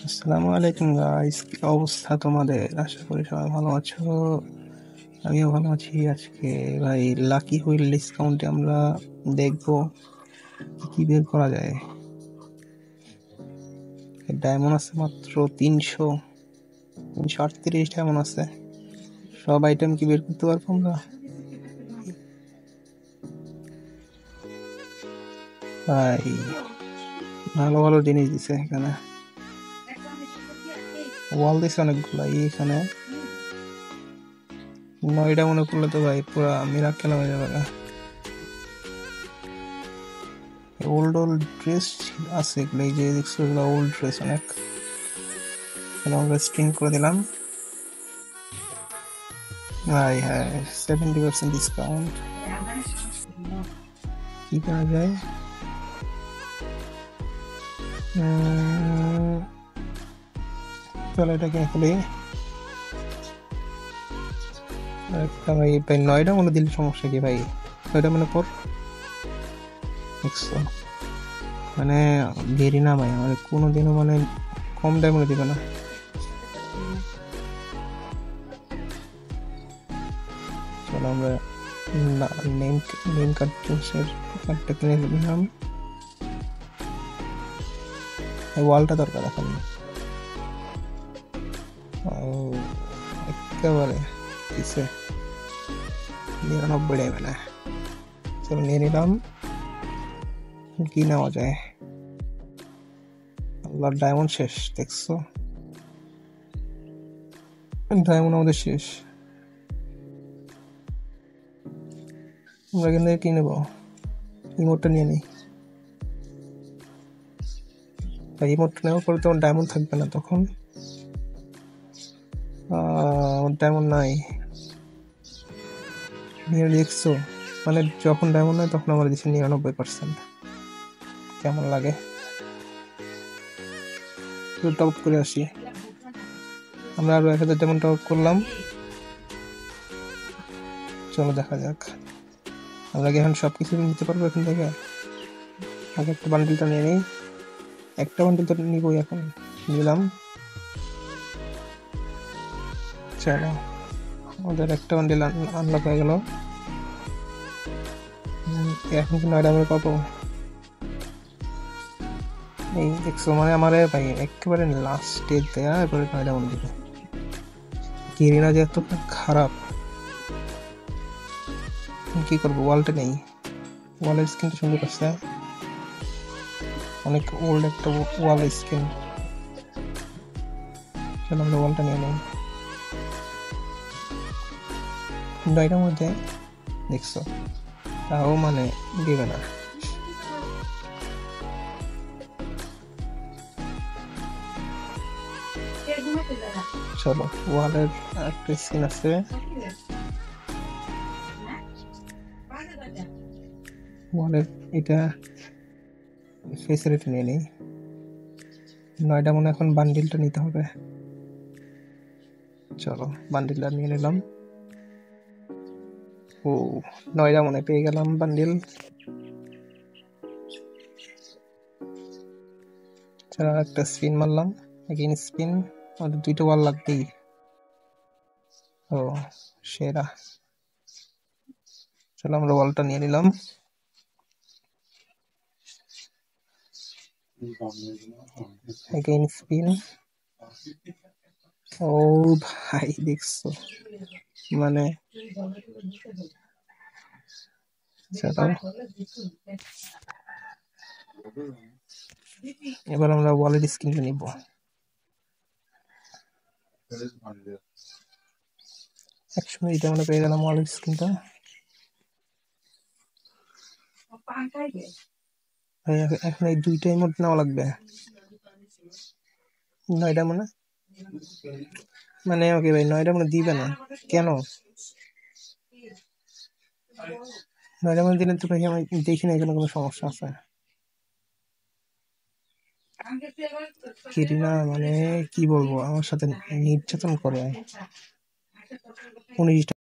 আসসালামু আলাইকুম গাইস, কি অবস্থা তোমাদের? আশা করি সবাই ভালো আছো। আমিও ভালো আছি। আজকে ভাই লাকি হুইল ডিসকাউন্টে আমরা দেখবো কি বের করা যায়। ডায়মন্ড আছে মাত্র 338 ডায়মন্ড আছে। সব আইটেম কি বের করতে পারবো আমরা? ভাই ভালো ভালো জিনিস দিছে এখানে, ওয়াল দিছে অনেকগুলো। এখানে 9টা মনে করলে তো ভাই পুরা মিরাক্কেল হয়ে যাবে। ওল্ড ওল্ড ড্রেস আছে এগুলো, এই যে দেখছো এগুলো ওল্ড ড্রেস অনেক। আমরা স্ক্রিন করে দিলাম ভাই। হ্যাঁ, 70% ডিসকাউন্ট। কি করা যায়? চলো এটাকে খুলি। একটা ভাই ভাই 9টা মনে দিলে সমস্যা কি ভাই? 9টা মনে পর দেখছো, মানে দেরি না ভাই, মানে কোনোদিনও মানে কম দামে দিবে না। চলো আমরা নেম নেম কার্ড চুজের কার্ডটা কিনে নিলাম। ওয়ালটা দরকার এখন। ও একেবারে কিসে 99 টাকা না। চলো নিয়ে নিলাম। কি নেওয়া যায়? আল্লাহ, ডায়মন্ড শেষ দেখছো, ডায়মন্ড আমাদের শেষ। আমরা এখান থেকে কি নেবো? ইমোটটা নিয়ে নিই। ইমোটটা নেওয়ার পরে তখন ডায়মন্ড থাকবে না তখন। আমার ডায়মন্ড নাই। নিয়ে দেখছো, মানে যখন ডায়মন্ড নাই তখন আমার দিচ্ছে 99%। কেমন লাগে? টপ করে আসি। আমরা আরো 1000 ডায়মন্ড টপ করলাম। চলো দেখা যাক আমরা কি এখন সবকিছু নিতে পারবো এখান থেকে। আগে একটা বান্ডিলটা নিয়ে নিই। একটা বান্ডিল তো নিবই এখন। নিলাম। চলো আমাদের একটা বান্ডিল আনলক হয়ে গেল। এখন কি 9 ডায়মন্ড পাবো? এই দেখছো, মানে আমার ভাই একেবারে লাস্টে দেয়া, এরপরে 9 ডায়মন্ড দিবে। গেরিনা যে এত খারাপ, কি করবো? ওয়ালটা নেই, ওয়ালের স্কিনটা সুন্দর আছে, অনেক ওল্ড একটা ওয়াল স্কিন। চলো আমরা ওয়ালটা নিয়ে নিই। 9টার মধ্যে দেখছো, তাও মানে দিবে না। চলো ওয়ালের একটা স্কিন আছে, ওয়ালের এটা ফেসিলিটি নিয়ে নিই। 9টা মনে এখন বান্ডিলটা নিতে হবে। চলো বান্ডিলটা নিয়ে নিলাম। ও 9টা মনে পেয়ে গেলাম বান্ডিল। চলো একটা স্পিন মারলাম, এগেইন স্পিন। আমাদের 2টা ওয়াল লাগবেই। ও সেরা। চলো আমরা ওয়ালটা নিয়ে নিলাম। Again spin. ও ভাই দেখছো, মানে চলো এবার আমরা ওয়ালেট স্ক্রিনটা নিব। একসময় এটা আমরা পেয়ে গেলাম ওয়ালেট স্ক্রিনটা। ভাই এখন এই 2টা ইমোট নেওয়া লাগবে। 9টা মনে, মানে ওকে ভাই 9টা মনে দিবে না কেন? 9টা মনে দিলে তো ভাই আমি দেখি না এখানে কোনো সমস্যা আছে। কিরিনা মানে কি বলবো, আমার সাথে নির্যাতন করে। 19